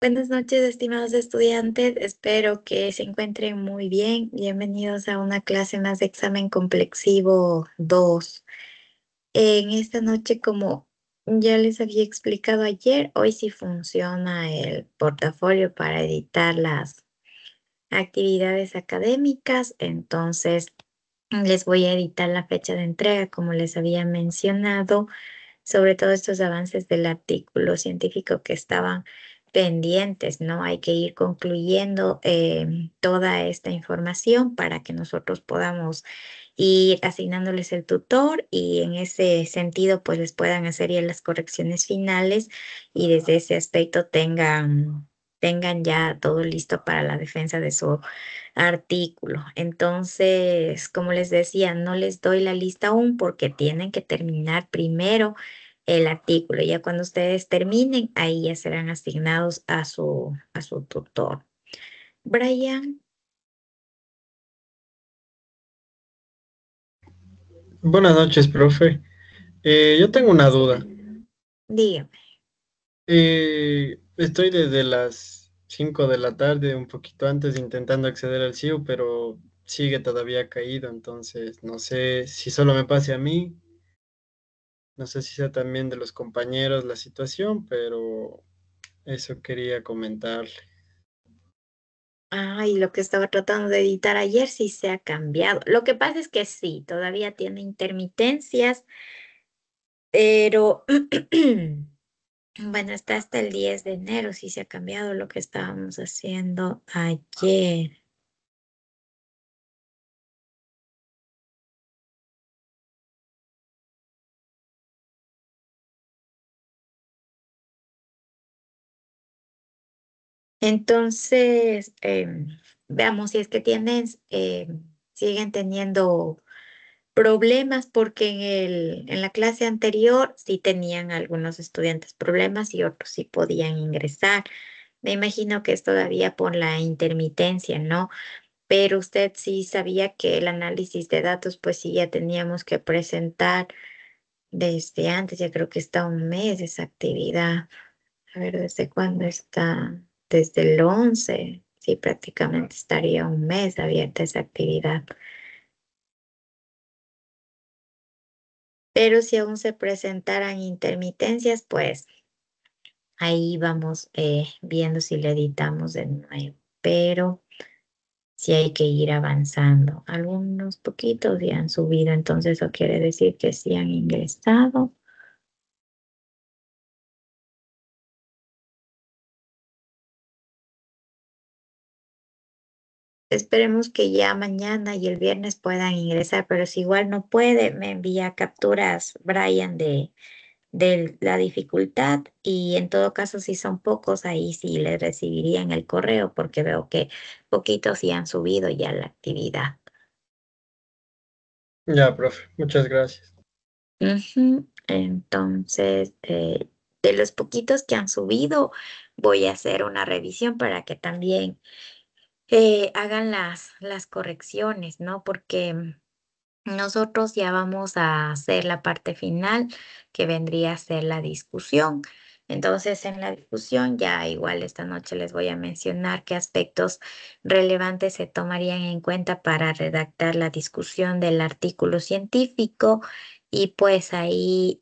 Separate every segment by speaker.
Speaker 1: Buenas noches, estimados estudiantes. Espero que se encuentren muy bien. Bienvenidos a una clase más de examen complexivo 2. En esta noche, como ya les había explicado ayer, hoy sí funciona el portafolio para editar las actividades académicas. Entonces, les voy a editar la fecha de entrega, como les había mencionado, sobre todo estos avances del artículo científico que estaban pendientes, ¿no? Hay que ir concluyendo toda esta información para que nosotros podamos ir asignándoles el tutor y en ese sentido pues les puedan hacer ya las correcciones finales y desde ese aspecto tengan ya todo listo para la defensa de su artículo. Entonces, como les decía, no les doy la lista aún porque tienen que terminar primero el artículo. Ya cuando ustedes terminen, ahí ya serán asignados a su tutor. Brian,
Speaker 2: Buenas noches, profe. Yo tengo una duda.
Speaker 1: dígame.
Speaker 2: Estoy desde las 5 de la tarde, un poquito antes, intentando acceder al CIU, pero sigue todavía caído, entonces no sé si solo me pase a mí, no sé si sea también de los compañeros la situación, pero eso quería comentarle.
Speaker 1: Ay, lo que estaba tratando de editar ayer sí se ha cambiado. Lo que pasa es que sí, todavía tiene intermitencias, pero bueno, está hasta el 10 de enero, sí se ha cambiado lo que estábamos haciendo ayer. Entonces, veamos si es que siguen teniendo problemas, porque en la clase anterior sí tenían algunos estudiantes problemas y otros sí podían ingresar. Me imagino que es todavía por la intermitencia, ¿no? Pero usted sí sabía que el análisis de datos, pues sí, ya teníamos que presentar desde antes, ya creo que está un mes esa actividad. A ver, ¿desde cuándo está? Desde el 11. Sí, prácticamente estaría un mes abierta esa actividad. Pero si aún se presentaran intermitencias, pues ahí vamos viendo si le editamos de nuevo. Pero sí hay que ir avanzando. Algunos poquitos ya han subido, entonces eso quiere decir que sí han ingresado. Esperemos que ya mañana y el viernes puedan ingresar, pero si igual no puede, me envía capturas, Brian, de la dificultad y en todo caso, si son pocos, ahí sí les recibirían el correo porque veo que poquitos sí han subido ya la actividad.
Speaker 2: Ya, profe, muchas gracias.
Speaker 1: Ujú. Entonces, de los poquitos que han subido, voy a hacer una revisión para que también hagan las correcciones, ¿no? Porque nosotros ya vamos a hacer la parte final, que vendría a ser la discusión. Entonces, en la discusión, ya igual esta noche les voy a mencionar qué aspectos relevantes se tomarían en cuenta para redactar la discusión del artículo científico y pues ahí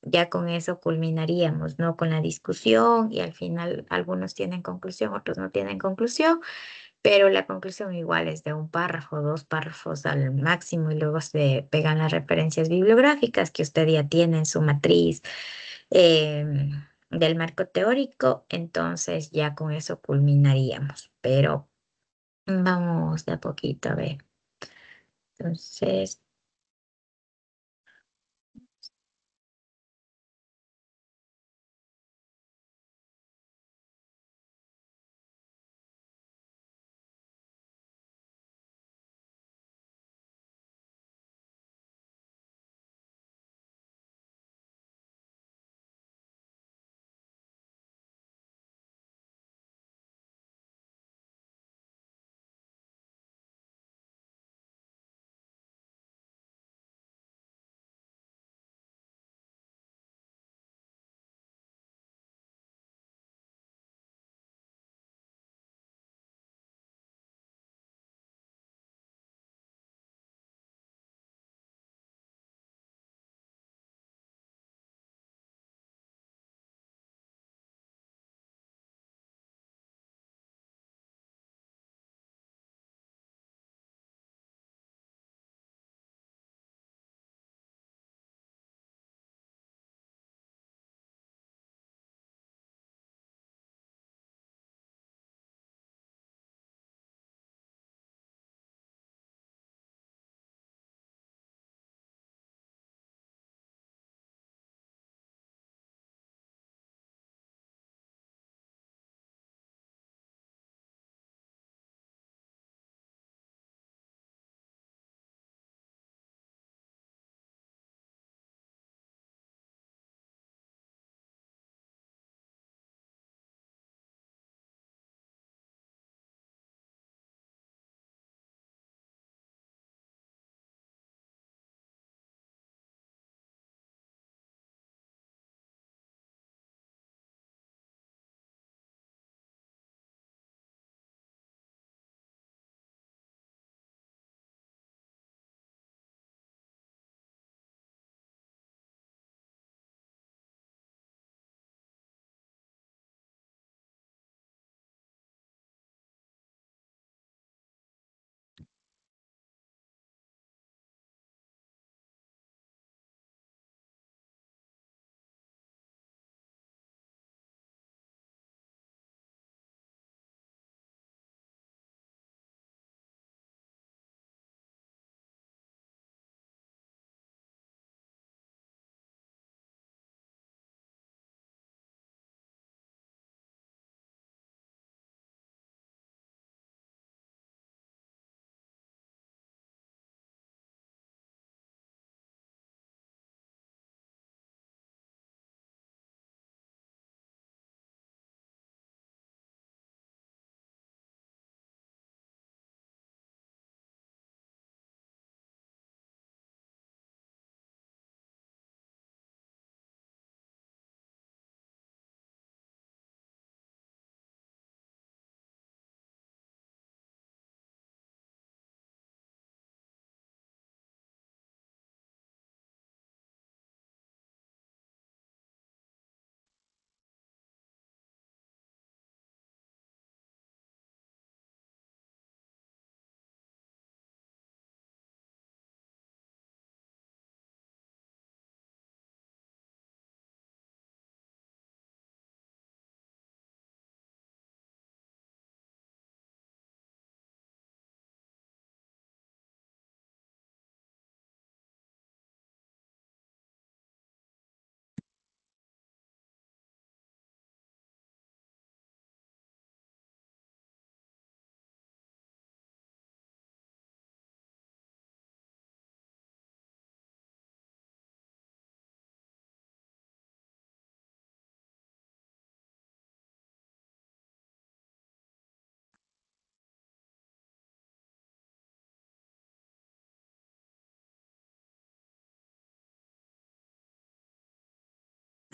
Speaker 1: ya con eso culminaríamos, ¿no? Con la discusión y al final algunos tienen conclusión, otros no tienen conclusión, pero la conclusión igual es de un párrafo, dos párrafos al máximo y luego se pegan las referencias bibliográficas que usted ya tiene en su matriz del marco teórico, entonces ya con eso culminaríamos, pero vamos de a poquito a ver. Entonces,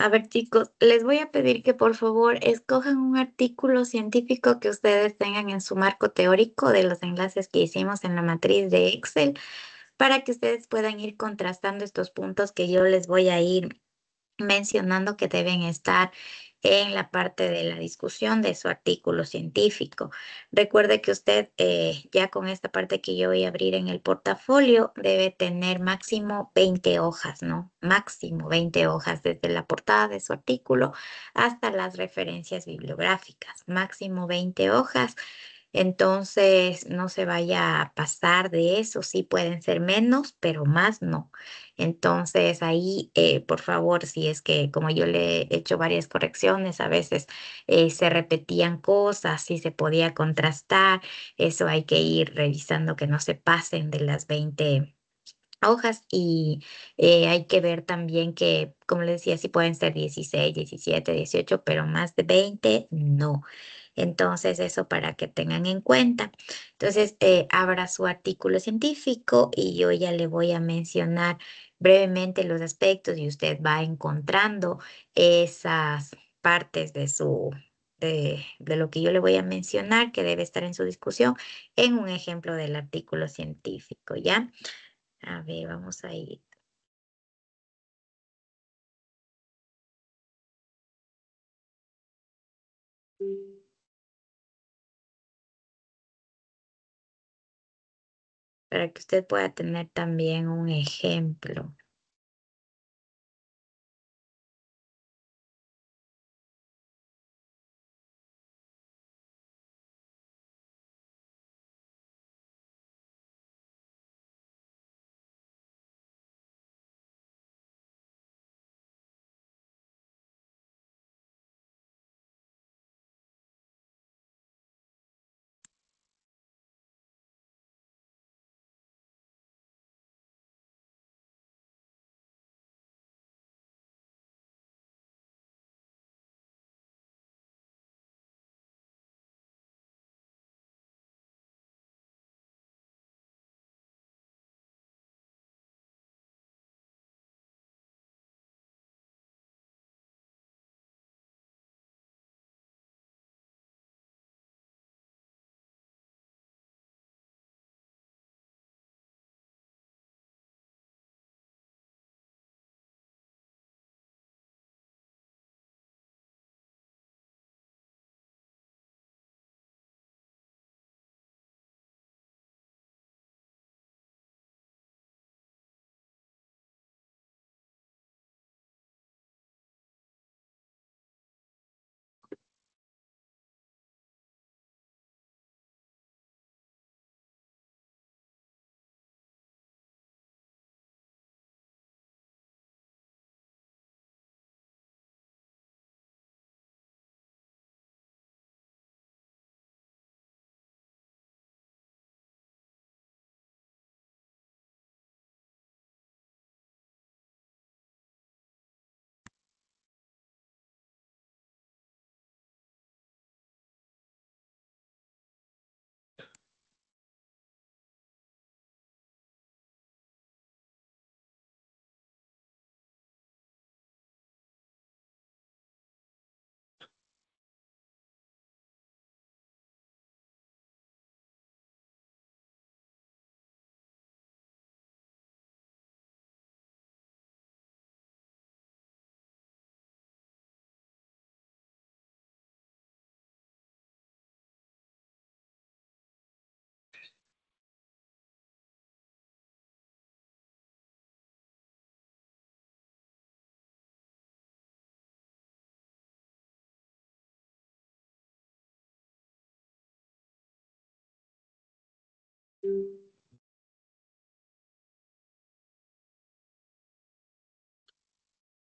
Speaker 1: A ver, chicos, les voy a pedir que por favor escojan un artículo científico que ustedes tengan en su marco teórico de los enlaces que hicimos en la matriz de Excel para que ustedes puedan ir contrastando estos puntos que yo les voy a ir mencionando que deben estar en la parte de la discusión de su artículo científico. Recuerde que usted ya con esta parte que yo voy a abrir en el portafolio debe tener máximo 20 hojas, ¿no? Máximo 20 hojas desde la portada de su artículo hasta las referencias bibliográficas. Máximo 20 hojas. Entonces, no se vaya a pasar de eso, sí pueden ser menos, pero más no. Entonces, ahí, por favor, si es que como yo le he hecho varias correcciones, a veces se repetían cosas, si se podía contrastar, eso hay que ir revisando que no se pasen de las 20 hojas y hay que ver también que, como les decía, si pueden ser 16, 17, 18, pero más de 20, no. Entonces, eso para que tengan en cuenta. Entonces, abra su artículo científico y yo ya le voy a mencionar brevemente los aspectos y usted va encontrando esas partes de de lo que yo le voy a mencionar que debe estar en su discusión en un ejemplo del artículo científico, ¿ya? A ver, vamos a ir. Para que usted pueda tener también un ejemplo.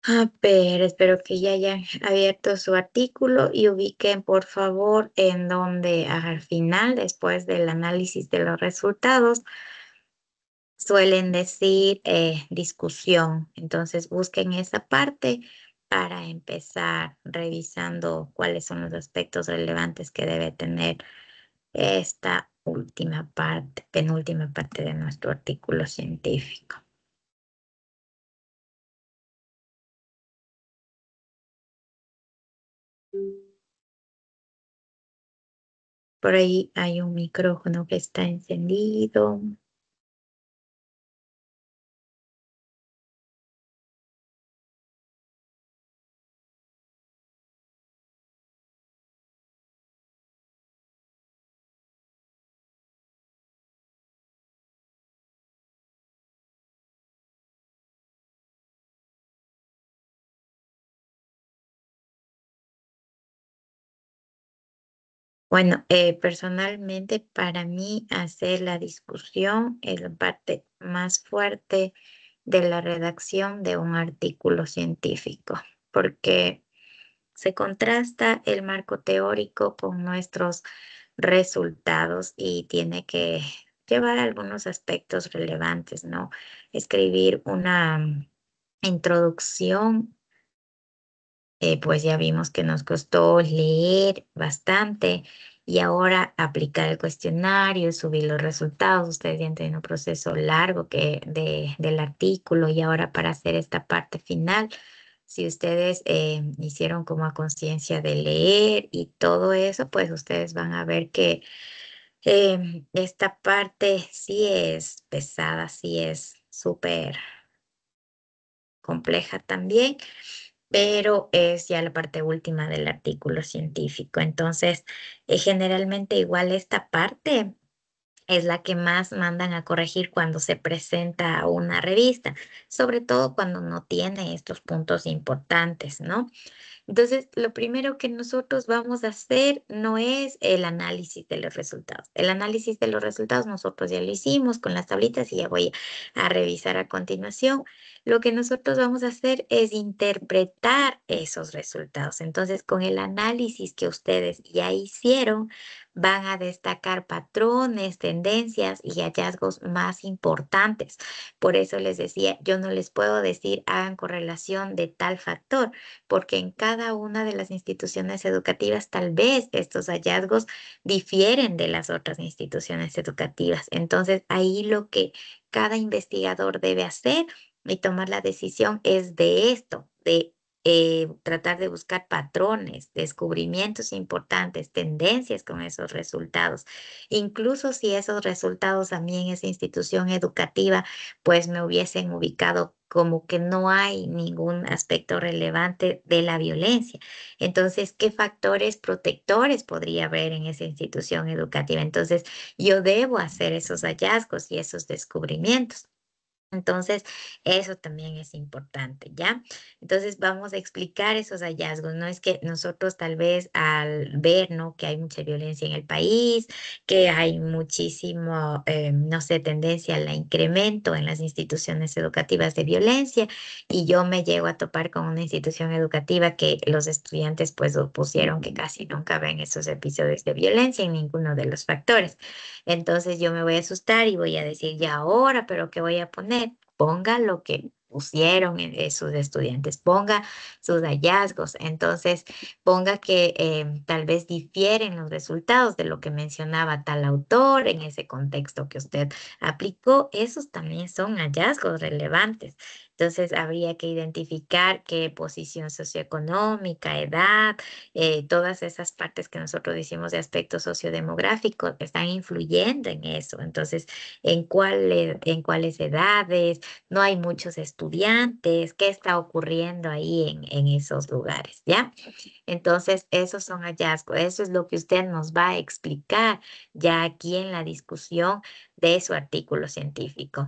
Speaker 1: A ver, espero que ya hayan abierto su artículo y ubiquen por favor en donde al final, después del análisis de los resultados, suelen decir discusión. Entonces busquen esa parte para empezar revisando cuáles son los aspectos relevantes que debe tener esta última parte, penúltima parte de nuestro artículo científico. Por ahí hay un micrófono que está encendido. Bueno, personalmente para mí hacer la discusión es la parte más fuerte de la redacción de un artículo científico, porque se contrasta el marco teórico con nuestros resultados y tiene que llevar algunos aspectos relevantes, ¿no? Escribir una introducción, pues ya vimos que nos costó leer bastante y ahora aplicar el cuestionario, subir los resultados. Ustedes ya tienen un proceso largo del artículo y ahora para hacer esta parte final, si ustedes hicieron como a conciencia de leer y todo eso, pues ustedes van a ver que esta parte sí es pesada, sí es súper compleja también, pero es ya la parte última del artículo científico. Entonces, generalmente igual esta parte es la que más mandan a corregir cuando se presenta a una revista, sobre todo cuando no tiene estos puntos importantes, ¿no? Entonces, lo primero que nosotros vamos a hacer no es el análisis de los resultados. El análisis de los resultados nosotros ya lo hicimos con las tablitas y ya voy a revisar a continuación. Lo que nosotros vamos a hacer es interpretar esos resultados. Entonces, con el análisis que ustedes ya hicieron, van a destacar patrones, tendencias y hallazgos más importantes. Por eso les decía, yo no les puedo decir hagan correlación de tal factor porque en cada una de las instituciones educativas tal vez estos hallazgos difieren de las otras instituciones educativas. Entonces, ahí lo que cada investigador debe hacer y tomar la decisión es de esto, de tratar de buscar patrones, descubrimientos importantes, tendencias con esos resultados. Incluso si esos resultados a mí en esa institución educativa pues me hubiesen ubicado como que no hay ningún aspecto relevante de la violencia. Entonces, ¿qué factores protectores podría haber en esa institución educativa? Entonces, yo debo hacer esos hallazgos y esos descubrimientos. Entonces, eso también es importante, ¿ya? Entonces, vamos a explicar esos hallazgos. No es que nosotros tal vez al ver, ¿no? Que hay mucha violencia en el país, que hay muchísimo, no sé, tendencia al incremento en las instituciones educativas de violencia y yo me llego a topar con una institución educativa que los estudiantes pues opusieron que casi nunca ven esos episodios de violencia en ninguno de los factores. Entonces yo me voy a asustar y voy a decir, ya ahora, pero ¿qué voy a poner? Ponga lo que pusieron sus estudiantes, ponga sus hallazgos, entonces ponga que tal vez difieren los resultados de lo que mencionaba tal autor en ese contexto que usted aplicó, esos también son hallazgos relevantes. Entonces habría que identificar qué posición socioeconómica, edad, todas esas partes que nosotros decimos de aspectos sociodemográficos están influyendo en eso. Entonces, en cuáles edades, no hay muchos estudiantes, qué está ocurriendo ahí en esos lugares, ¿ya? Entonces, esos son hallazgos, eso es lo que usted nos va a explicar ya aquí en la discusión de su artículo científico.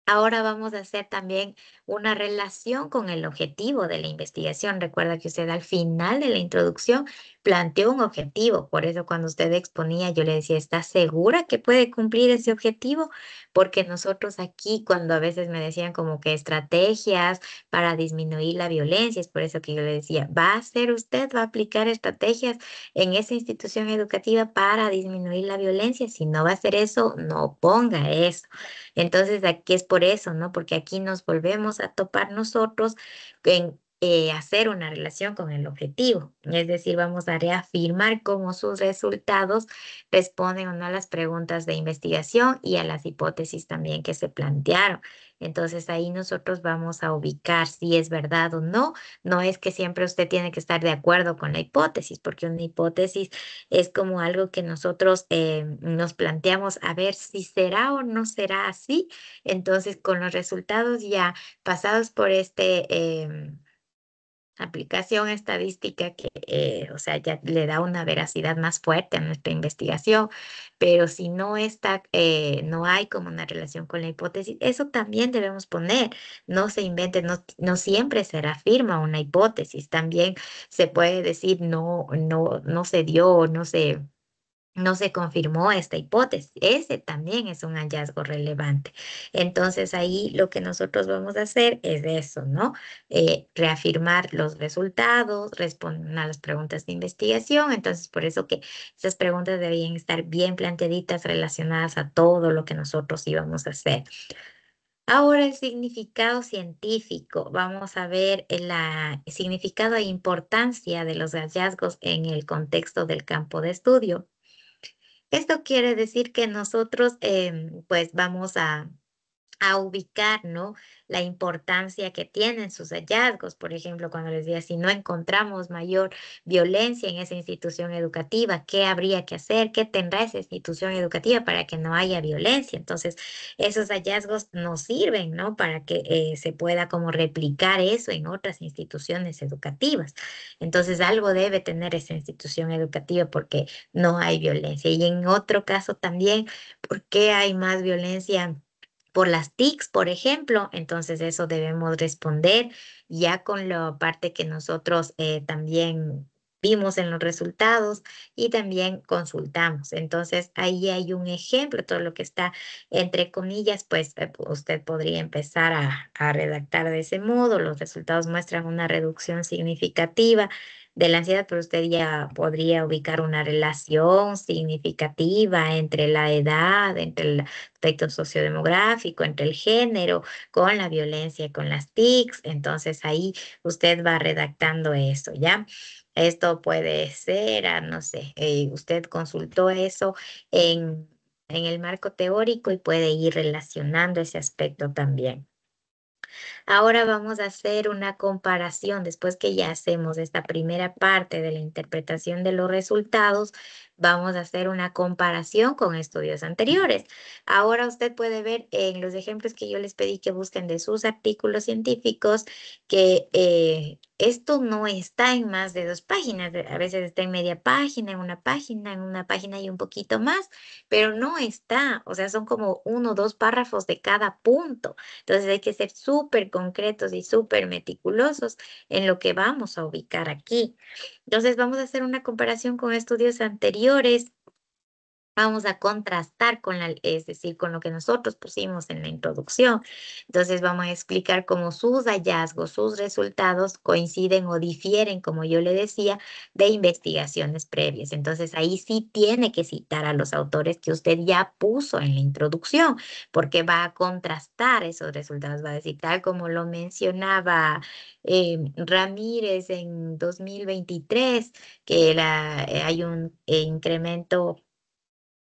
Speaker 1: Ahora vamos a hacer también una relación con el objetivo de la investigación. Recuerda que usted al final de la introducción planteó un objetivo. Por eso cuando usted exponía, yo le decía, ¿está segura que puede cumplir ese objetivo? Porque nosotros aquí, cuando a veces me decían como que estrategias para disminuir la violencia, es por eso que yo le decía, ¿va a hacer usted, va a aplicar estrategias en esa institución educativa para disminuir la violencia? Si no va a hacer eso, no ponga eso. Entonces aquí es por eso, ¿no? Porque aquí nos volvemos a topar nosotros hacer una relación con el objetivo. Es decir, vamos a reafirmar cómo sus resultados responden o no a las preguntas de investigación y a las hipótesis también que se plantearon. Entonces ahí nosotros vamos a ubicar si es verdad o no. No es que siempre usted tiene que estar de acuerdo con la hipótesis, porque una hipótesis es como algo que nosotros nos planteamos a ver si será o no será así. Entonces, con los resultados ya pasados por aplicación estadística que, o sea, ya le da una veracidad más fuerte a nuestra investigación, pero si no está, no hay como una relación con la hipótesis, eso también debemos poner. No se invente, no siempre se reafirma una hipótesis. También se puede decir no se dio, no se confirmó esta hipótesis. Ese también es un hallazgo relevante. Entonces ahí lo que nosotros vamos a hacer es eso, ¿no? Reafirmar los resultados, responder a las preguntas de investigación. Entonces por eso que esas preguntas deberían estar bien planteaditas relacionadas a todo lo que nosotros íbamos a hacer. Ahora el significado científico. Vamos a ver el significado e importancia de los hallazgos en el contexto del campo de estudio. Esto quiere decir que nosotros pues vamos a ubicar, ¿no? La importancia que tienen sus hallazgos. Por ejemplo, cuando les decía, si no encontramos mayor violencia en esa institución educativa, ¿qué habría que hacer? ¿Qué tendrá esa institución educativa para que no haya violencia? Entonces, esos hallazgos nos sirven, ¿no? Para que se pueda como replicar eso en otras instituciones educativas. Entonces, algo debe tener esa institución educativa porque no hay violencia. Y en otro caso también, ¿por qué hay más violencia? Por las TICs, por ejemplo, entonces eso debemos responder ya con la parte que nosotros también vimos en los resultados y también consultamos. Entonces ahí hay un ejemplo, todo lo que está entre comillas, pues usted podría empezar a redactar de ese modo. Los resultados muestran una reducción significativa de la ansiedad, pero usted ya podría ubicar una relación significativa entre la edad, entre el aspecto sociodemográfico, entre el género, con la violencia, con las TICs. Entonces ahí usted va redactando eso, ¿ya? Esto puede ser, no sé, usted consultó eso en el marco teórico y puede ir relacionando ese aspecto también. Ahora vamos a hacer una comparación. Después que ya hacemos esta primera parte de la interpretación de los resultados, vamos a hacer una comparación con estudios anteriores. Ahora usted puede ver en los ejemplos que yo les pedí que busquen de sus artículos científicos que esto no está en más de 2 páginas. A veces está en media página, en una página y un poquito más, pero no está. O sea, son como 1 o 2 párrafos de cada punto. Entonces hay que ser súper concretos y súper meticulosos en lo que vamos a ubicar aquí. Entonces vamos a hacer una comparación con estudios anteriores. Vamos a contrastar con es decir, con lo que nosotros pusimos en la introducción. Entonces vamos a explicar cómo sus hallazgos, sus resultados coinciden o difieren, como yo le decía, de investigaciones previas. Entonces ahí sí tiene que citar a los autores que usted ya puso en la introducción, porque va a contrastar esos resultados. Va a decir, tal como lo mencionaba Ramírez en 2023, que hay un incremento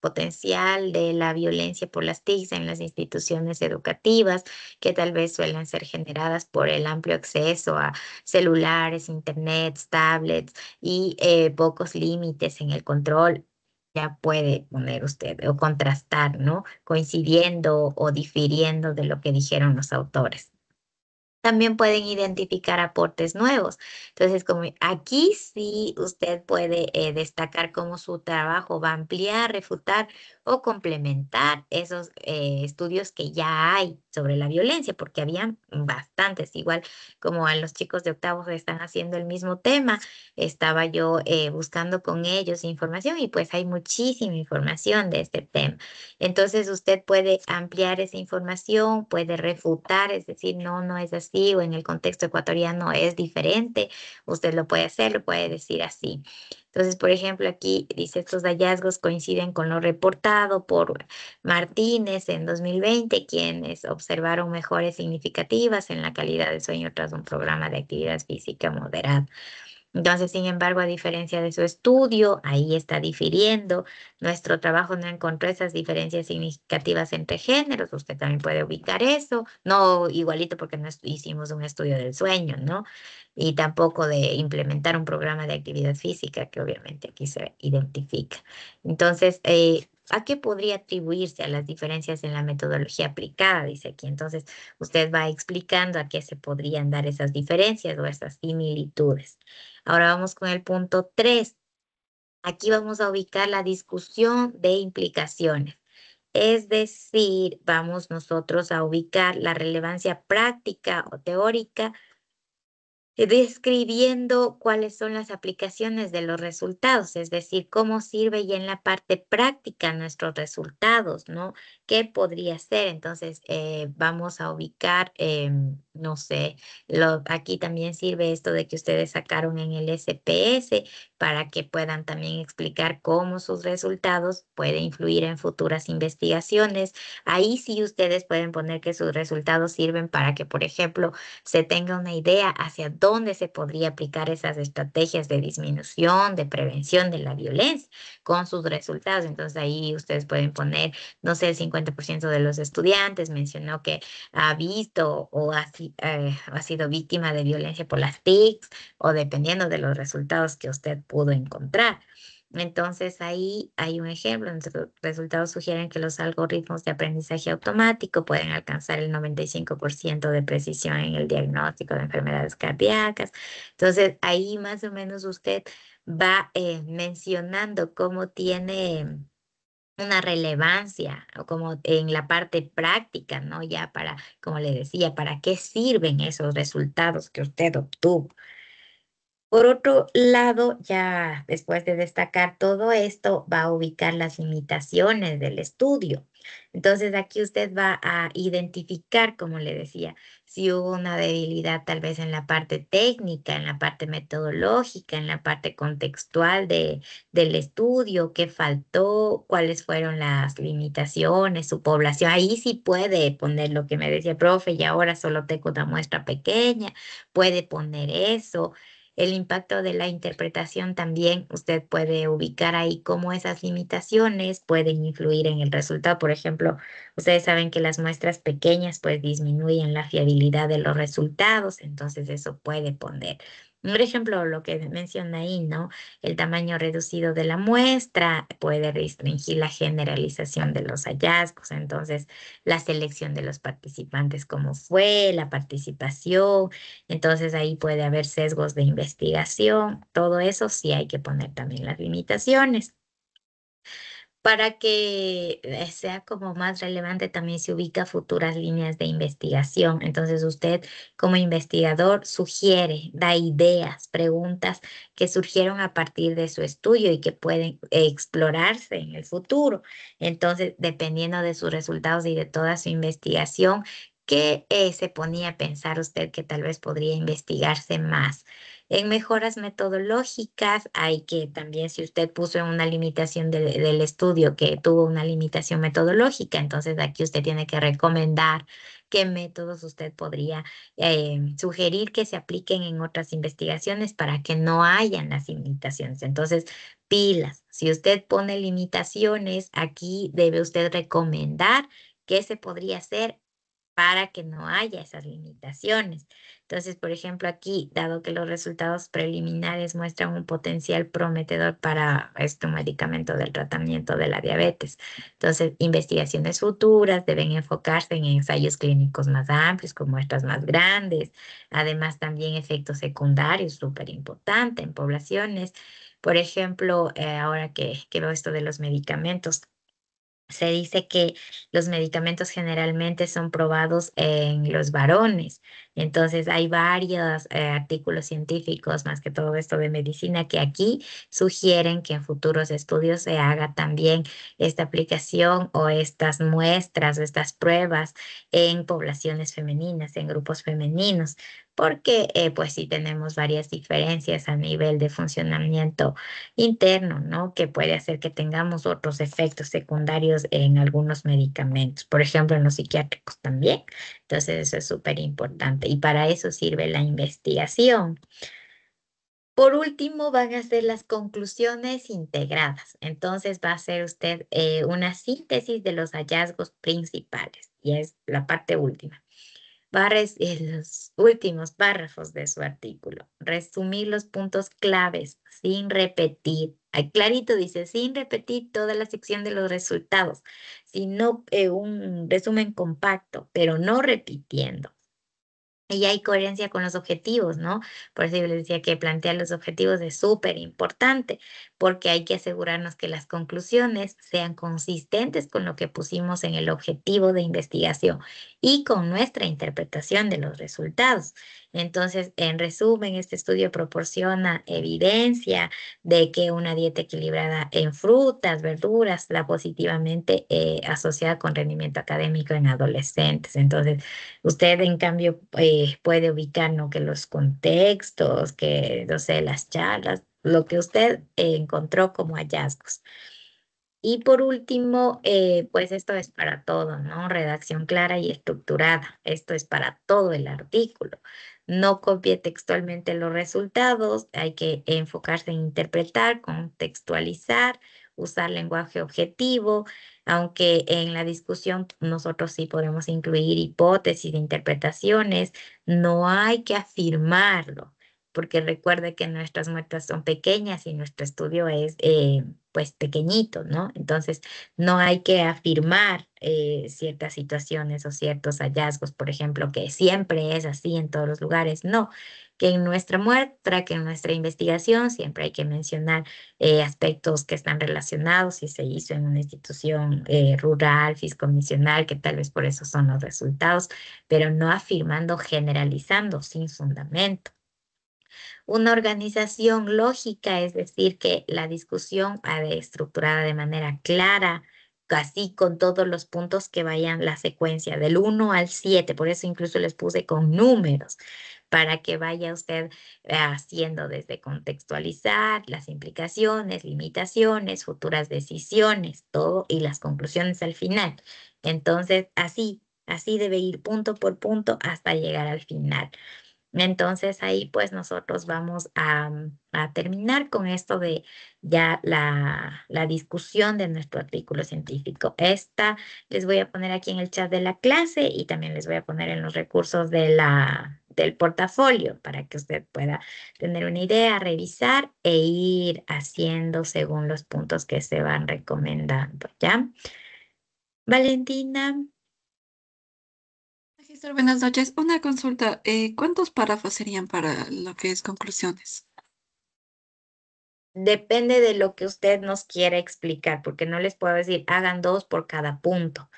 Speaker 1: potencial de la violencia por las TICs en las instituciones educativas, que tal vez suelen ser generadas por el amplio acceso a celulares, internet, tablets y pocos límites en el control. Ya puede poner usted o contrastar, ¿no? Coincidiendo o difiriendo de lo que dijeron los autores. También pueden identificar aportes nuevos. Entonces, como aquí sí usted puede destacar cómo su trabajo va a ampliar, refutar o complementar esos estudios que ya hay sobre la violencia, porque habían bastantes, igual como a los chicos de octavo que están haciendo el mismo tema, estaba yo buscando con ellos información y pues hay muchísima información de este tema. Entonces usted puede ampliar esa información, puede refutar, es decir, no es así así o en el contexto ecuatoriano es diferente, usted lo puede hacer, lo puede decir así. Entonces, por ejemplo, aquí dice, estos hallazgos coinciden con lo reportado por Martínez en 2020, quienes observaron mejoras significativas en la calidad del sueño tras un programa de actividad física moderada. Entonces, sin embargo, a diferencia de su estudio, ahí está difiriendo. Nuestro trabajo no encontró esas diferencias significativas entre géneros. Usted también puede ubicar eso. No igualito porque no hicimos un estudio del sueño, ¿no? Y tampoco de implementar un programa de actividad física, que obviamente aquí se identifica. Entonces, ¿a qué podría atribuirse a las diferencias en la metodología aplicada? Dice aquí. Entonces, usted va explicando a qué se podrían dar esas diferencias o esas similitudes. Ahora vamos con el punto 3. Aquí vamos a ubicar la discusión de implicaciones. Es decir, vamos nosotros a ubicar la relevancia práctica o teórica describiendo cuáles son las aplicaciones de los resultados, es decir, cómo sirve ya en la parte práctica nuestros resultados, ¿no? ¿Qué podría ser? Entonces, vamos a ubicar, no sé, aquí también sirve esto de que ustedes sacaron en el SPS para que puedan también explicar cómo sus resultados pueden influir en futuras investigaciones. Ahí sí ustedes pueden poner que sus resultados sirven para que, por ejemplo, se tenga una idea hacia dónde se podría aplicar esas estrategias de disminución, de prevención de la violencia con sus resultados. Entonces ahí ustedes pueden poner, no sé, el 50% de los estudiantes mencionó que ha visto o ha sido víctima de violencia por las TICs o dependiendo de los resultados que usted pudo encontrar. Entonces ahí hay un ejemplo. Nuestros resultados sugieren que los algoritmos de aprendizaje automático pueden alcanzar el 95% de precisión en el diagnóstico de enfermedades cardíacas. Entonces ahí más o menos usted va mencionando cómo tiene una relevancia o como en la parte práctica, ¿no? Ya para, como le decía, para qué sirven esos resultados que usted obtuvo. Por otro lado, ya después de destacar todo esto, va a ubicar las limitaciones del estudio. Entonces aquí usted va a identificar, como le decía, si hubo una debilidad tal vez en la parte técnica, en la parte metodológica, en la parte contextual del estudio, qué faltó, cuáles fueron las limitaciones, su población. Ahí sí puede poner lo que me decía el profe y ahora solo tengo una muestra pequeña, puede poner eso. El impacto de la interpretación también, usted puede ubicar ahí cómo esas limitaciones pueden influir en el resultado. Por ejemplo, ustedes saben que las muestras pequeñas pues disminuyen la fiabilidad de los resultados, entonces eso puede poner. Por ejemplo, lo que menciona ahí, ¿no? El tamaño reducido de la muestra puede restringir la generalización de los hallazgos, entonces la selección de los participantes, cómo fue la participación, entonces ahí puede haber sesgos de investigación, todo eso sí hay que poner también las limitaciones. Para que sea como más relevante, también se ubica futuras líneas de investigación. Entonces usted como investigador sugiere, da ideas, preguntas que surgieron a partir de su estudio y que pueden explorarse en el futuro. Entonces, dependiendo de sus resultados y de toda su investigación, ¿qué se ponía a pensar usted que tal vez podría investigarse más? En mejoras metodológicas hay que también, si usted puso en una limitación del estudio que tuvo una limitación metodológica, entonces aquí usted tiene que recomendar qué métodos usted podría sugerir que se apliquen en otras investigaciones para que no hayan las limitaciones. Entonces, pilas, si usted pone limitaciones, aquí debe usted recomendar qué se podría hacer para que no haya esas limitaciones. Entonces, por ejemplo, aquí, dado que los resultados preliminares muestran un potencial prometedor para este medicamento del tratamiento de la diabetes, entonces, investigaciones futuras deben enfocarse en ensayos clínicos más amplios, con muestras más grandes, además también efectos secundarios, súper importante en poblaciones. Por ejemplo, ahora que veo esto de los medicamentos, Se dice que los medicamentos generalmente son probados en los varones. Entonces hay varios artículos científicos, más que todo esto de medicina, que aquí sugieren que en futuros estudios se haga también esta aplicación o estas muestras o estas pruebas en poblaciones femeninas, en grupos femeninos, porque pues sí tenemos varias diferencias a nivel de funcionamiento interno, ¿no? Que puede hacer que tengamos otros efectos secundarios en algunos medicamentos, por ejemplo, en los psiquiátricos también. Entonces, eso es súper importante y para eso sirve la investigación. Por último, van a ser las conclusiones integradas. Entonces, va a hacer usted una síntesis de los hallazgos principales y es la parte última. Va a los últimos párrafos de su artículo. Resumir los puntos claves sin repetir. Ahí clarito dice, sin repetir toda la sección de los resultados, sino un resumen compacto, pero no repitiendo. Y hay coherencia con los objetivos, ¿no? Por eso yo les decía que plantear los objetivos es súper importante, porque hay que asegurarnos que las conclusiones sean consistentes con lo que pusimos en el objetivo de investigación y con nuestra interpretación de los resultados. Entonces, en resumen, este estudio proporciona evidencia de que una dieta equilibrada en frutas, verduras, la positivamente asociada con rendimiento académico en adolescentes. Entonces, usted, en cambio, puede ubicar, ¿no? Que los contextos, que, no sé, las charlas, lo que usted encontró como hallazgos. Y por último, pues esto es para todo, ¿no? Redacción clara y estructurada. Esto es para todo el artículo. No copie textualmente los resultados, hay que enfocarse en interpretar, contextualizar, usar lenguaje objetivo, aunque en la discusión nosotros sí podemos incluir hipótesis, interpretaciones, no hay que afirmarlo, porque recuerde que nuestras muestras son pequeñas y nuestro estudio es pues pequeñito, ¿no? Entonces, no hay que afirmar ciertas situaciones o ciertos hallazgos, por ejemplo, que siempre es así en todos los lugares, no, que en nuestra muestra, que en nuestra investigación siempre hay que mencionar aspectos que están relacionados, si se hizo en una institución rural, fiscomisional, que tal vez por eso son los resultados, pero no afirmando, generalizando sin fundamento. Una organización lógica, es decir, que la discusión ha de estructurada de manera clara, así con todos los puntos que vayan la secuencia del 1 al 7. Por eso incluso les puse con números, para que vaya usted haciendo desde contextualizar las implicaciones, limitaciones, futuras decisiones, todo y las conclusiones al final. Entonces, así debe ir punto por punto hasta llegar al final. Entonces ahí pues nosotros vamos a terminar con esto de ya la discusión de nuestro artículo científico. Esta les voy a poner aquí en el chat de la clase y también les voy a poner en los recursos del portafolio para que usted pueda tener una idea, revisar e ir haciendo según los puntos que se van recomendando, ¿ya? Valentina.
Speaker 3: Magíster, buenas noches. Una consulta. ¿Cuántos párrafos serían para lo que es conclusiones?
Speaker 1: Depende de lo que usted nos quiera explicar, porque no les puedo decir hagan 2 por cada punto,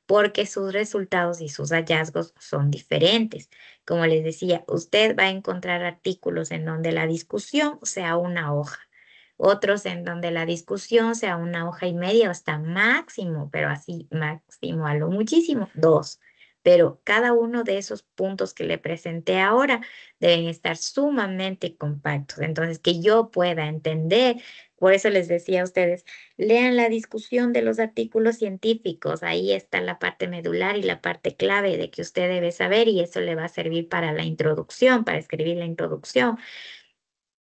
Speaker 1: porque sus resultados y sus hallazgos son diferentes. Como les decía, usted va a encontrar artículos en donde la discusión sea una hoja, otros en donde la discusión sea 1 hoja y media o hasta máximo, pero así máximo a lo muchísimo, 2. Pero cada uno de esos puntos que le presenté ahora deben estar sumamente compactos. Entonces, que yo pueda entender, por eso les decía a ustedes, lean la discusión de los artículos científicos. Ahí está la parte medular y la parte clave de que usted debe saber y eso le va a servir para la introducción, para escribir la introducción.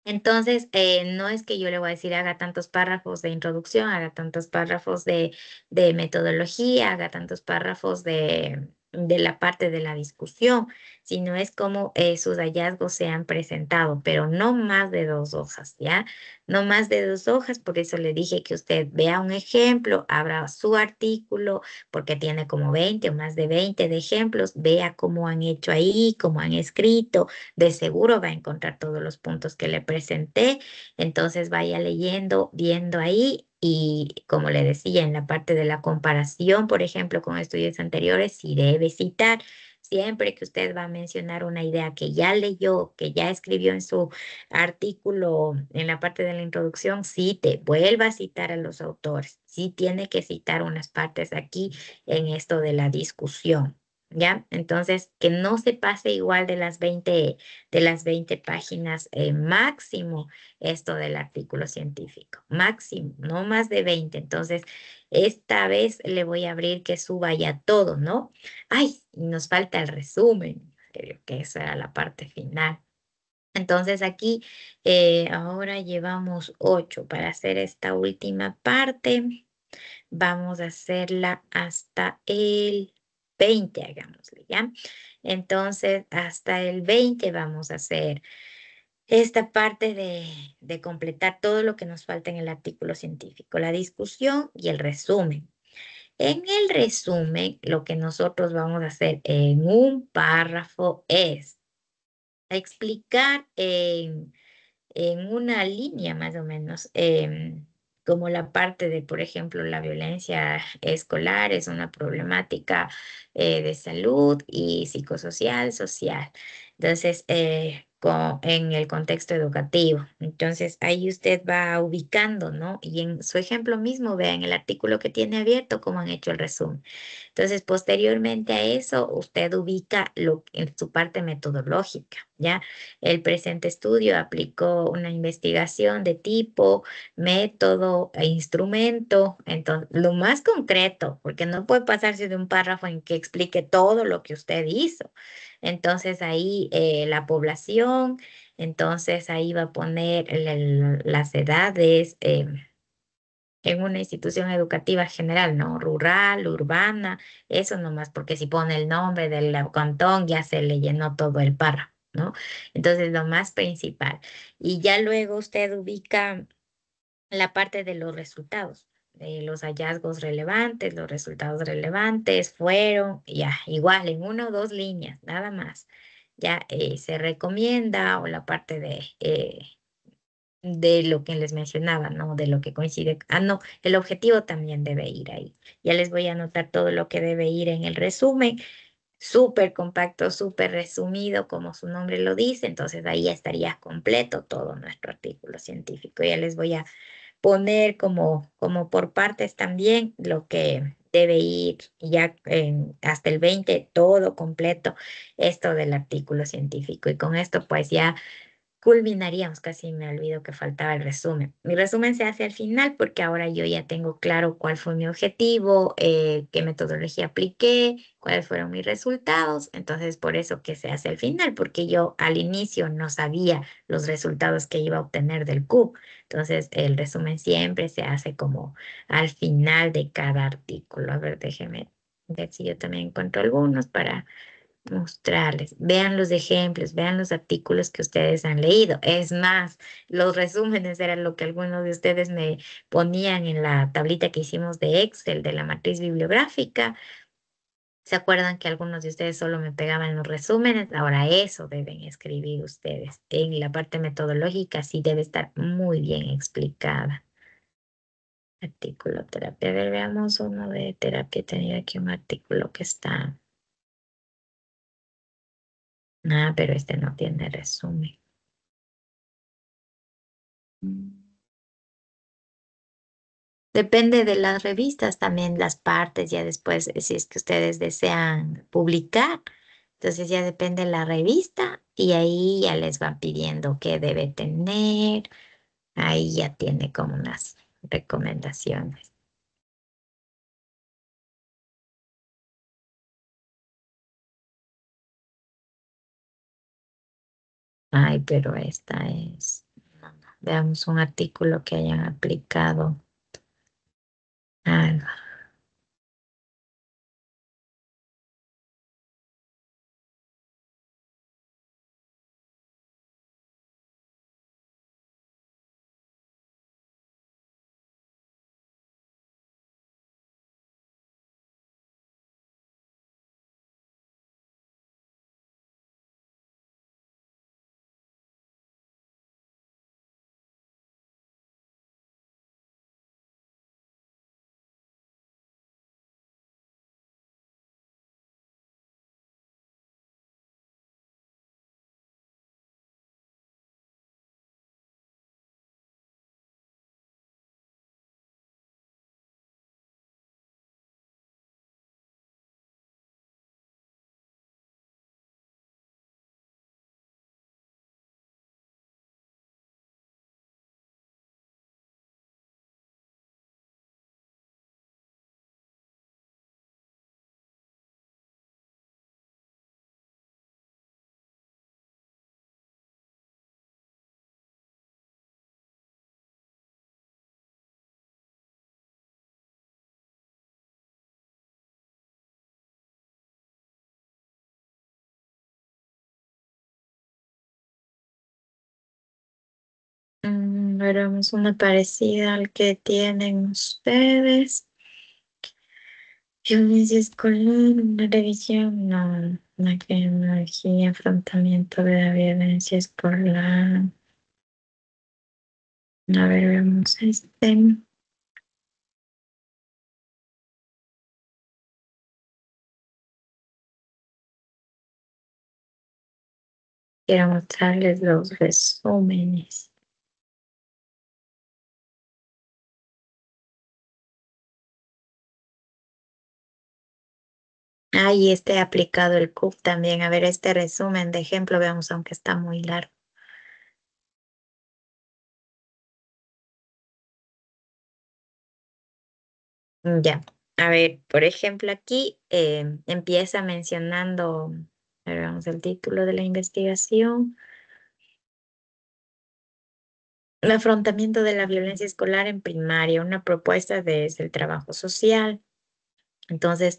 Speaker 1: Entonces, no es que yo le voy a decir haga tantos párrafos de introducción, haga tantos párrafos de metodología, haga tantos párrafos de la parte de la discusión, sino es como sus hallazgos se han presentado, pero no más de 2 hojas, ¿ya? No más de 2 hojas, por eso le dije que usted vea un ejemplo, abra su artículo, porque tiene como 20 o más de 20 de ejemplos, vea cómo han hecho ahí, cómo han escrito, de seguro va a encontrar todos los puntos que le presenté. Entonces vaya leyendo, viendo ahí Y como le decía, en la parte de la comparación, por ejemplo, con estudios anteriores, sí debe citar. Siempre que usted va a mencionar una idea que ya leyó, que ya escribió en su artículo, en la parte de la introducción, cite, vuelva a citar a los autores. Sí tiene que citar unas partes aquí en esto de la discusión. ¿Ya? Entonces, que no se pase igual de las 20 páginas máximo esto del artículo científico, máximo, no más de 20. Entonces, esta vez le voy a abrir que suba ya todo, ¿no? Ay, y nos falta el resumen, creo que esa era la parte final. Entonces aquí ahora llevamos 8 para hacer esta última parte. Vamos a hacerla hasta el 20, hagámosle, ¿ya? Entonces, hasta el 20 vamos a hacer esta parte de completar todo lo que nos falta en el artículo científico, la discusión y el resumen. En el resumen, lo que nosotros vamos a hacer en un párrafo es explicar en una línea más o menos, como la parte de, por ejemplo, la violencia escolar es una problemática de salud y psicosocial, social. Entonces, en el contexto educativo. Entonces, ahí usted va ubicando, ¿no? Y en su ejemplo mismo, vea en el artículo que tiene abierto cómo han hecho el resumen. Entonces, posteriormente a eso, usted ubica en su parte metodológica, ¿ya? El presente estudio aplicó una investigación de tipo, método e instrumento. Entonces, lo más concreto, porque no puede pasarse de un párrafo en que explique todo lo que usted hizo. Entonces, ahí la población, entonces ahí va a poner las edades. En una institución educativa general, ¿no? Rural, urbana, eso nomás, porque si pone el nombre del cantón ya se le llenó todo el párrafo, ¿no? Entonces, lo más principal. Y ya luego usted ubica la parte de los resultados, de los hallazgos relevantes, los resultados relevantes fueron, ya, igual en una o dos líneas, nada más. Ya se recomienda o la parte de lo que les mencionaba, ¿no? De lo que coincide. Ah, no, el objetivo también debe ir ahí. Ya les voy a anotar todo lo que debe ir en el resumen, súper compacto, súper resumido, como su nombre lo dice. Entonces ahí ya estaría completo todo nuestro artículo científico. Ya les voy a poner como por partes también lo que debe ir ya hasta el 20 todo completo, esto del artículo científico. Y con esto pues ya culminaríamos, casi me olvido que faltaba el resumen. Mi resumen se hace al final porque ahora yo ya tengo claro cuál fue mi objetivo, qué metodología apliqué, cuáles fueron mis resultados. Entonces, por eso que se hace al final, porque yo al inicio no sabía los resultados que iba a obtener del CUB. Entonces, el resumen siempre se hace como al final de cada artículo. A ver, déjeme ver si yo también encuentro algunos para mostrarles. Vean los ejemplos, vean los artículos que ustedes han leído. Es más, los resúmenes eran lo que algunos de ustedes me ponían en la tablita que hicimos de Excel, de la matriz bibliográfica. ¿Se acuerdan que algunos de ustedes solo me pegaban los resúmenes? Ahora eso deben escribir ustedes. En la parte metodológica sí debe estar muy bien explicada. Artículo terapia. A ver, veamos uno de terapia. He tenido aquí un artículo que está. Ah, pero este no tiene resumen. Depende de las revistas, también las partes, ya después, si es que ustedes desean publicar, entonces ya depende de la revista y ahí ya les van pidiendo qué debe tener, ahí ya tiene como unas recomendaciones. Ay, pero esta es, no, no. Veamos un artículo que hayan aplicado algo. Veremos una parecida al que tienen ustedes. Violencia escolar, una revisión, no, una energía, enfrentamiento de la violencia escolar. A ver, vemos este. Quiero mostrarles los resúmenes. Ahí este aplicado el CUP también. A ver, este resumen de ejemplo, veamos, aunque está muy largo. Ya, a ver, por ejemplo, aquí empieza mencionando, a ver, vamos el título de la investigación. El afrontamiento de la violencia escolar en primaria, una propuesta desde el trabajo social. Entonces,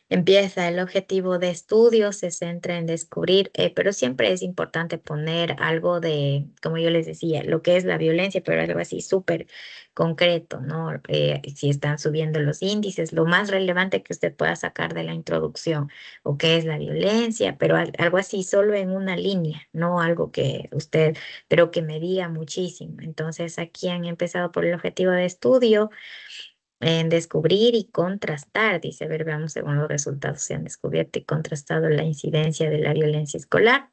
Speaker 1: empieza el objetivo de estudio, se centra en descubrir, pero siempre es importante poner algo de, como yo les decía, lo que es la violencia, pero algo así súper concreto, ¿no? Si están subiendo los índices, lo más relevante que usted pueda sacar de la introducción, o qué es la violencia, pero algo así solo en una línea, no algo que usted, pero que me diga muchísimo. Entonces, aquí han empezado por el objetivo de estudio en descubrir y contrastar, dice, a ver, veamos según los resultados se han descubierto y contrastado la incidencia de la violencia escolar.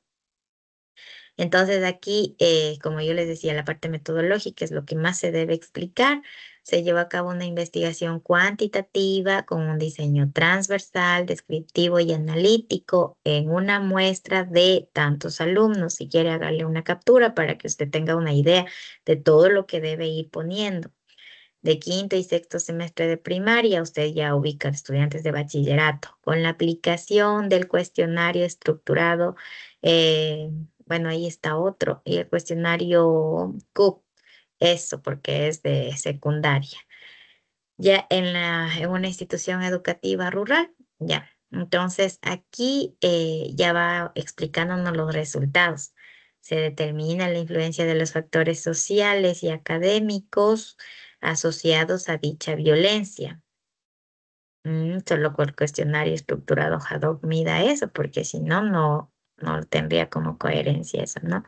Speaker 1: Entonces aquí, como yo les decía, la parte metodológica es lo que más se debe explicar. Se lleva a cabo una investigación cuantitativa con un diseño transversal, descriptivo y analítico en una muestra de tantos alumnos. Si quiere, hacerle una captura para que usted tenga una idea de todo lo que debe ir poniendo. De quinto y sexto semestre de primaria, usted ya ubica estudiantes de bachillerato. Con la aplicación del cuestionario estructurado, eh, bueno, ahí está otro, y el cuestionario CUP, eso porque es de secundaria. Ya en una institución educativa rural, ya. Entonces aquí ya va explicándonos los resultados. Se determina la influencia de los factores sociales y académicos asociados a dicha violencia. Solo con el cuestionario estructurado Haddock mida eso, porque si no, no tendría como coherencia eso, ¿no?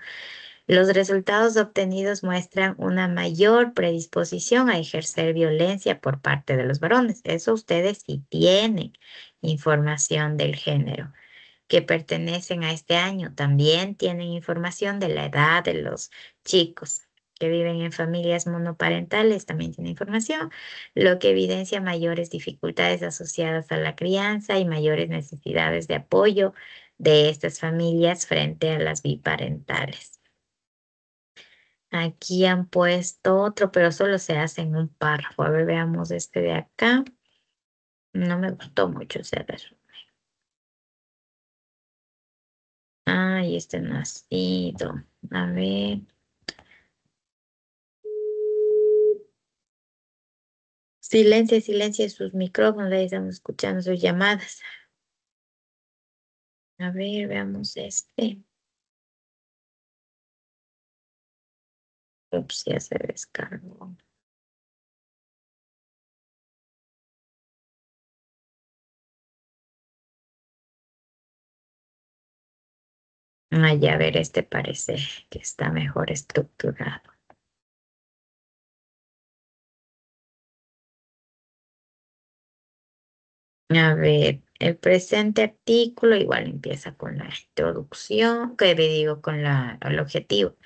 Speaker 1: Los resultados obtenidos muestran una mayor predisposición a ejercer violencia por parte de los varones. Eso ustedes sí tienen información del género que pertenecen a este año. También tienen información de la edad de los chicos que viven en familias monoparentales. También tienen información, lo que evidencia mayores dificultades asociadas a la crianza y mayores necesidades de apoyo de estas familias frente a las biparentales. Aquí han puesto otro, pero solo se hace en un párrafo. A ver, veamos este de acá. No me gustó mucho ese resumen. Ay, este no ha sido. A ver. Silencio, silencio sus micrófonos. Ahí estamos escuchando sus llamadas. A ver, veamos este. Ups, ya se descargó. Ay, a ver, este parece que está mejor estructurado. A ver, el presente artículo igual empieza con la introducción, que digo con el objetivo.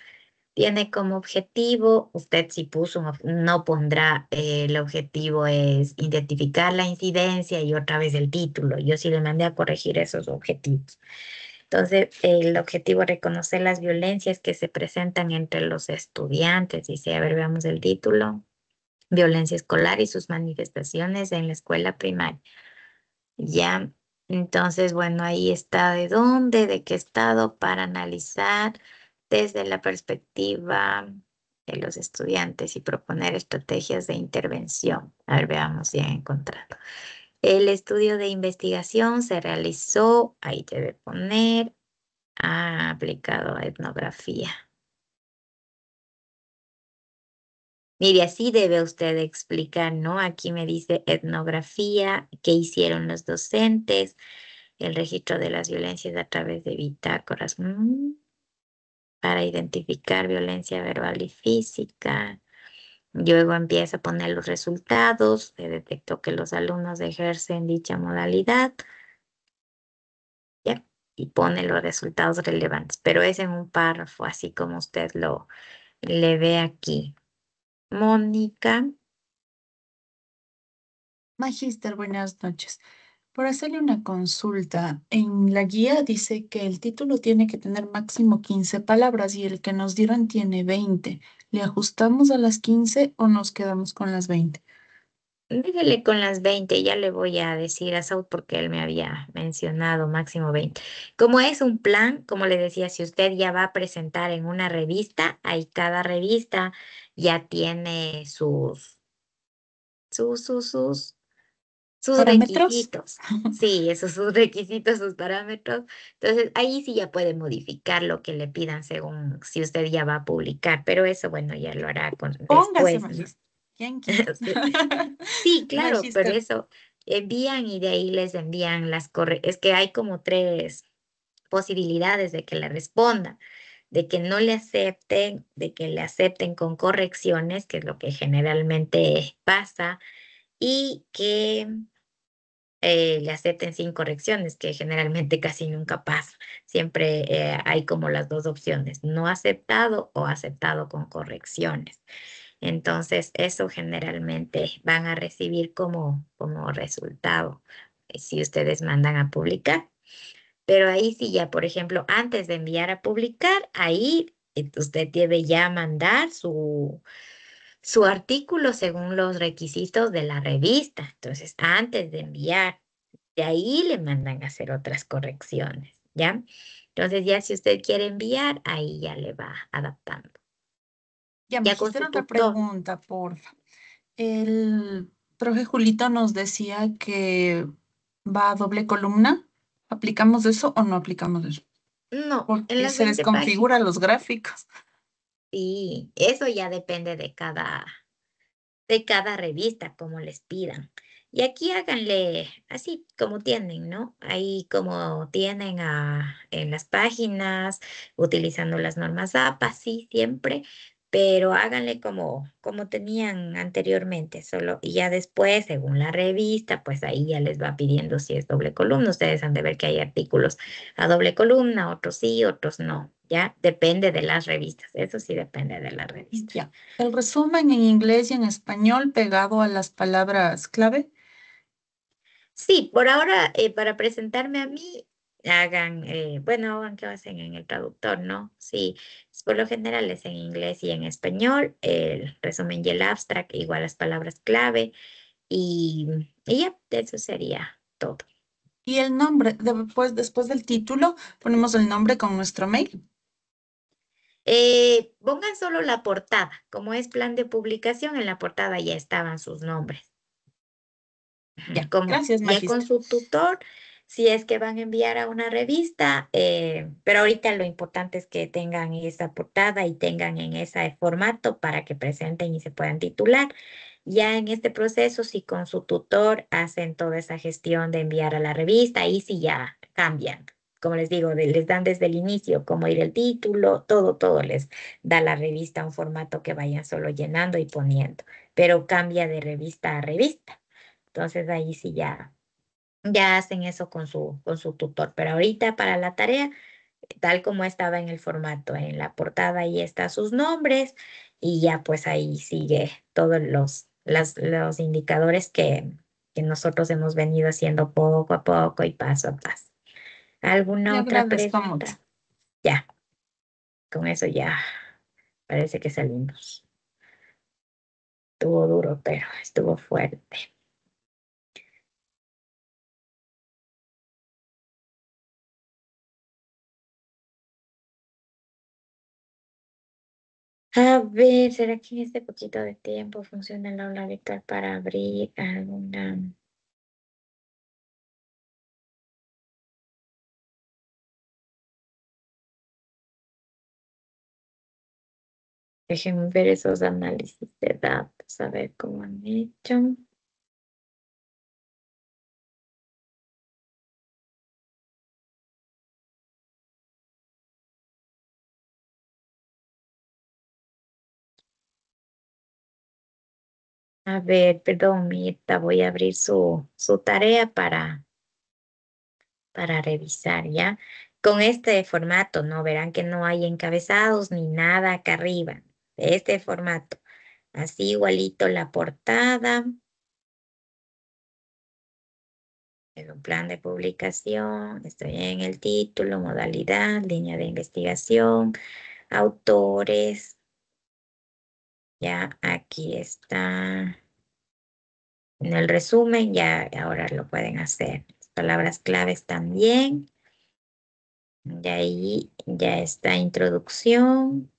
Speaker 1: Tiene como objetivo, usted si puso, no pondrá, el objetivo es identificar la incidencia y otra vez el título. Yo sí le mandé a corregir esos objetivos. Entonces, el objetivo es reconocer las violencias que se presentan entre los estudiantes. Dice, a ver, veamos el título. Violencia escolar y sus manifestaciones en la escuela primaria. Ya, entonces, bueno, ahí está de dónde, de qué estado, para analizar desde la perspectiva de los estudiantes y proponer estrategias de intervención. A ver, veamos si han encontrado. El estudio de investigación se realizó, ahí debe poner, aplicado a etnografía. Mire, así debe usted explicar, ¿no? Aquí me dice etnografía, qué hicieron los docentes, el registro de las violencias a través de bitácoras, para identificar violencia verbal y física. Luego empieza a poner los resultados, se detectó que los alumnos ejercen dicha modalidad, ¿ya? Y pone los resultados relevantes, pero es en un párrafo, así como usted lo le ve aquí. Mónica.
Speaker 3: Magíster, buenas noches. Por hacerle una consulta, en la guía dice que el título tiene que tener máximo 15 palabras y el que nos dieron tiene 20. ¿Le ajustamos a las 15 o nos quedamos con las 20?
Speaker 1: Déjele con las 20, ya le voy a decir a Saud porque él me había mencionado máximo 20. Como es un plan, como le decía, si usted ya va a presentar en una revista, ahí cada revista ya tiene sus, sus, sus, sus
Speaker 3: ¿Parámetros?
Speaker 1: requisitos. Sí, esos sus requisitos, sus parámetros. Entonces, ahí sí ya puede modificar lo que le pidan según si usted ya va a publicar, pero eso, bueno, ya lo hará
Speaker 3: Póngase,
Speaker 1: después, ¿no?
Speaker 3: magíster. ¿Quién quita?
Speaker 1: Sí, claro, pero
Speaker 3: Magíster,
Speaker 1: eso envían y de ahí les envían es que hay como tres posibilidades de que le responda, de que no le acepten, de que le acepten con correcciones, que es lo que generalmente pasa, y que le acepten sin correcciones, que generalmente casi nunca pasa. Siempre hay como las dos opciones, no aceptado o aceptado con correcciones. Entonces, eso generalmente van a recibir como resultado si ustedes mandan a publicar. Pero ahí sí ya, por ejemplo, antes de enviar a publicar, ahí usted debe ya mandar su artículo según los requisitos de la revista. Entonces, antes de enviar, de ahí le mandan a hacer otras correcciones, ¿ya? Entonces, ya si usted quiere enviar, ahí ya le va adaptando.
Speaker 3: ya,
Speaker 1: Ya con
Speaker 3: magíster,
Speaker 1: su
Speaker 3: otra
Speaker 1: tutor.
Speaker 3: pregunta, porfa. El profe Julito nos decía que va a doble columna. ¿Aplicamos eso o no aplicamos eso?
Speaker 1: No, en
Speaker 3: Porque
Speaker 1: las
Speaker 3: se
Speaker 1: 20 páginas.
Speaker 3: desconfiguran los gráficos.
Speaker 1: Sí, eso ya depende de cada revista, como les pidan. Y aquí háganle así como tienen, ¿no? Ahí como tienen en las páginas, utilizando las normas APA, sí, siempre, pero háganle como tenían anteriormente, solo, y ya después, según la revista, pues ahí ya les va pidiendo si es doble columna. Ustedes han de ver que hay artículos a doble columna, otros sí, otros no, ya depende de las revistas, eso sí depende de las revistas.
Speaker 3: Ya. El resumen en inglés y en español pegado a las palabras clave.
Speaker 1: Sí, por ahora, para presentarme a mí, bueno, hagan que hacen en el traductor, ¿no? Sí, por lo general es en inglés y en español, el resumen y el abstract, igual las palabras clave, y ya, eso sería todo.
Speaker 3: Y el nombre, después del título, ponemos el nombre con nuestro mail.
Speaker 1: Pongan solo la portada, como es plan de publicación, en la portada ya estaban sus nombres.
Speaker 3: Ya,
Speaker 1: Como
Speaker 3: gracias,
Speaker 1: ya con
Speaker 3: magíster.
Speaker 1: su tutor, si es que van a enviar a una revista, pero ahorita lo importante es que tengan esa portada y tengan en ese formato para que presenten y se puedan titular. Ya en este proceso, si con su tutor hacen toda esa gestión de enviar a la revista, ahí sí ya cambian. Como les digo, les dan desde el inicio cómo ir el título, todo les da la revista un formato que vayan solo llenando y poniendo, pero cambia de revista a revista. Entonces ahí sí ya hacen eso con su tutor. Pero ahorita para la tarea, tal como estaba en el formato, en la portada ahí están sus nombres y ya pues ahí sigue todos los indicadores que nosotros hemos venido haciendo poco a poco y paso a paso.
Speaker 3: Le
Speaker 1: ¿Alguna otra
Speaker 3: agradezco mucho.
Speaker 1: pregunta? Ya, con eso ya parece que salimos. Estuvo duro, pero estuvo fuerte. A ver, ¿será que en este poquito de tiempo funciona el aula virtual para abrir alguna? Déjenme ver esos análisis de datos, a ver cómo han hecho. A ver, perdón, Mirta, voy a abrir su tarea para revisar, ¿ya? Con este formato, ¿no? Verán que no hay encabezados ni nada acá arriba. De este formato. Así igualito la portada. Es un plan de publicación. Estoy en el título, modalidad, línea de investigación, autores. Ya aquí está. En el resumen, ya ahora lo pueden hacer. Las palabras claves también. De ahí ya está introducción,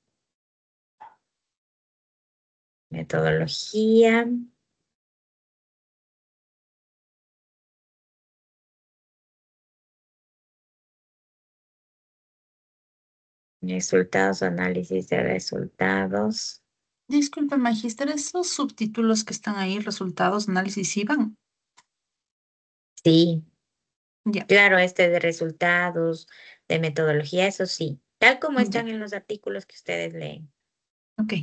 Speaker 1: metodología, resultados, análisis de resultados.
Speaker 3: Disculpe, magíster, esos subtítulos que están ahí, resultados, análisis, ¿sí van?
Speaker 1: Sí,
Speaker 3: Ya,
Speaker 1: claro, este de resultados, de metodología, eso sí, tal como
Speaker 3: ya,
Speaker 1: están en los artículos que ustedes leen.
Speaker 3: ok.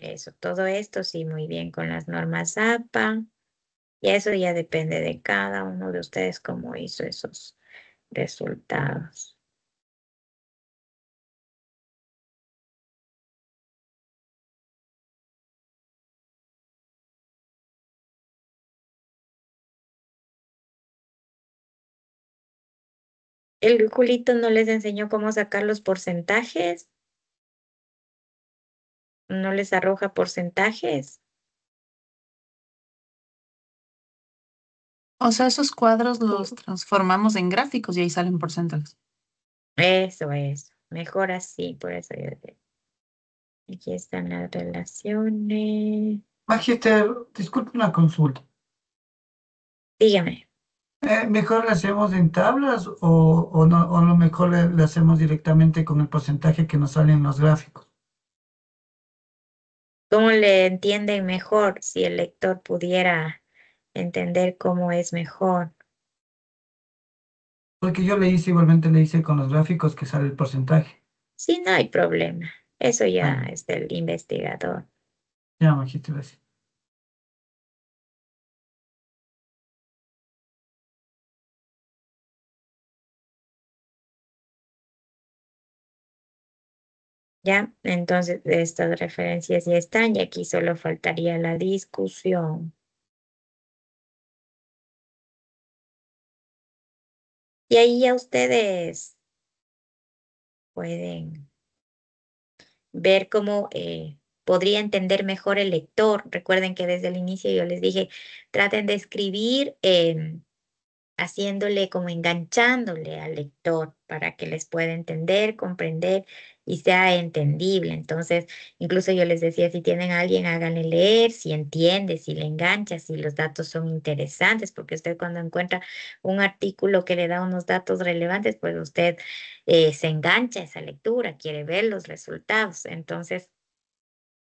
Speaker 1: Eso, todo esto sí, muy bien con las normas APA. Y eso ya depende de cada uno de ustedes cómo hizo esos resultados. El Julito no les enseñó cómo sacar los porcentajes, no les arroja porcentajes.
Speaker 3: O sea, esos cuadros los transformamos en gráficos y ahí salen porcentajes.
Speaker 1: Eso, mejor así, por eso yo digo. Aquí están las relaciones.
Speaker 4: Magister, disculpe una consulta.
Speaker 1: Dígame,
Speaker 4: ¿Mejor le hacemos en tablas o no, o lo mejor le hacemos directamente con el porcentaje que nos sale en los gráficos?
Speaker 1: ¿cómo le entienden mejor si el lector pudiera entender cómo es mejor?
Speaker 4: Porque yo le hice igualmente, le hice con los gráficos que sale el porcentaje.
Speaker 1: Sí, no hay problema. Eso
Speaker 4: Ah,
Speaker 1: ya
Speaker 4: ya,
Speaker 1: es del investigador.
Speaker 4: ya, Magister, gracias.
Speaker 1: ¿Ya? Entonces, estas referencias ya están y aquí solo faltaría la discusión. Y ahí ya ustedes pueden ver cómo podría entender mejor el lector. Recuerden que desde el inicio yo les dije, traten de escribir haciéndole como enganchándole al lector para que les pueda entender, comprender y sea entendible. Entonces, incluso yo les decía, si tienen a alguien, háganle leer, si entiende, si le engancha, si los datos son interesantes, porque usted cuando encuentra un artículo que le da unos datos relevantes, pues usted se engancha a esa lectura, quiere ver los resultados. Entonces,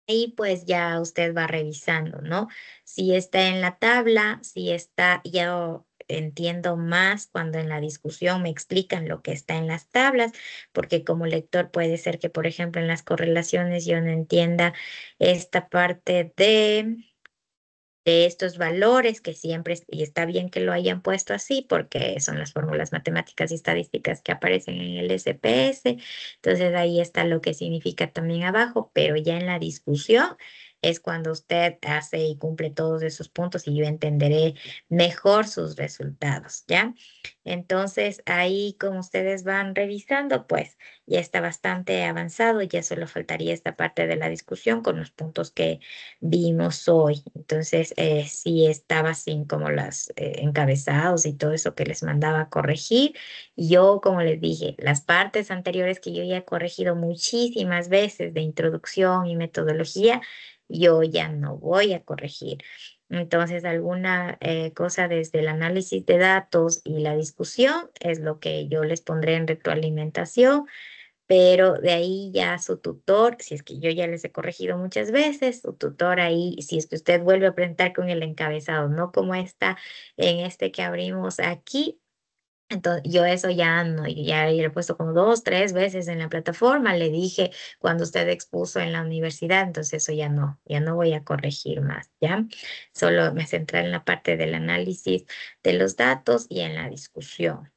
Speaker 1: y pues ya usted va revisando, ¿no? Si está en la tabla, si está, ya entiendo más cuando en la discusión me explican lo que está en las tablas, porque como lector puede ser que, por ejemplo, en las correlaciones yo no entienda esta parte de estos valores que siempre, y está bien que lo hayan puesto así porque son las fórmulas matemáticas y estadísticas que aparecen en el SPS, entonces ahí está lo que significa también abajo, pero ya en la discusión es cuando usted hace y cumple todos esos puntos y yo entenderé mejor sus resultados, ¿ya? Entonces ahí como ustedes van revisando, pues ya está bastante avanzado, ya solo faltaría esta parte de la discusión con los puntos que vimos hoy. Entonces, sí estaba sin como las encabezados y todo eso que les mandaba a corregir. Yo, como les dije, las partes anteriores que yo ya he corregido muchísimas veces de introducción y metodología, yo ya no voy a corregir. Entonces, alguna cosa desde el análisis de datos y la discusión es lo que yo les pondré en retroalimentación pero de ahí ya su tutor, si es que yo ya les he corregido muchas veces, su tutor ahí, si es que usted vuelve a presentar con el encabezado, no como está en este que abrimos aquí. Entonces, yo eso ya no, ya le he puesto como 2, 3 veces en la plataforma, le dije cuando usted expuso en la universidad, entonces eso ya no voy a corregir más, ¿ya? Solo me centré en la parte del análisis de los datos y en la discusión.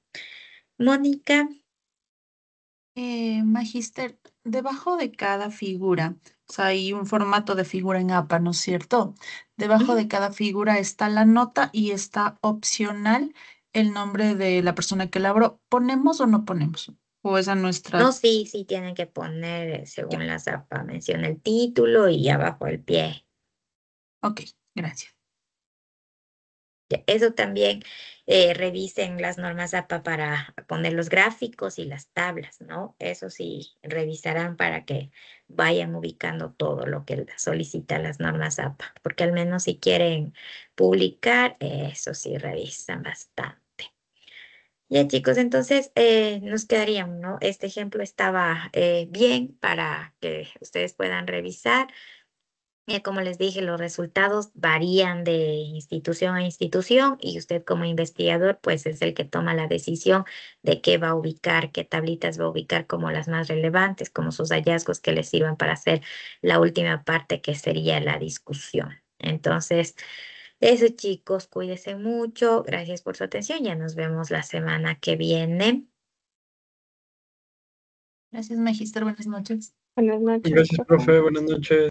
Speaker 1: Mónica,
Speaker 3: Magister, debajo de cada figura, o sea, hay un formato de figura en APA, ¿no es cierto? Debajo de cada figura está la nota y está opcional el nombre de la persona que elaboró. ¿Ponemos o no ponemos? O esa nuestra...
Speaker 1: no, sí, sí tienen que poner,
Speaker 3: Ya,
Speaker 1: según la ZAPA, menciona el título y abajo el pie.
Speaker 3: ok, gracias.
Speaker 1: Eso también revisen las normas APA para poner los gráficos y las tablas, ¿no? Eso sí, revisarán para que vayan ubicando todo lo que solicita las normas APA, porque al menos si quieren publicar, eso sí, revisan bastante. Ya chicos, entonces nos quedarían, ¿no? Este ejemplo estaba bien para que ustedes puedan revisar. Como les dije, los resultados varían de institución a institución y usted como investigador pues es el que toma la decisión de qué va a ubicar, qué tablitas va a ubicar como las más relevantes, como sus hallazgos que les sirvan para hacer la última parte que sería la discusión. Entonces, eso chicos, cuídense mucho, gracias por su atención, ya nos vemos la semana que viene.
Speaker 3: Gracias, Magister. Buenas noches.
Speaker 5: Buenas noches,
Speaker 2: Gracias,
Speaker 5: profe.
Speaker 2: profe. Buenas noches.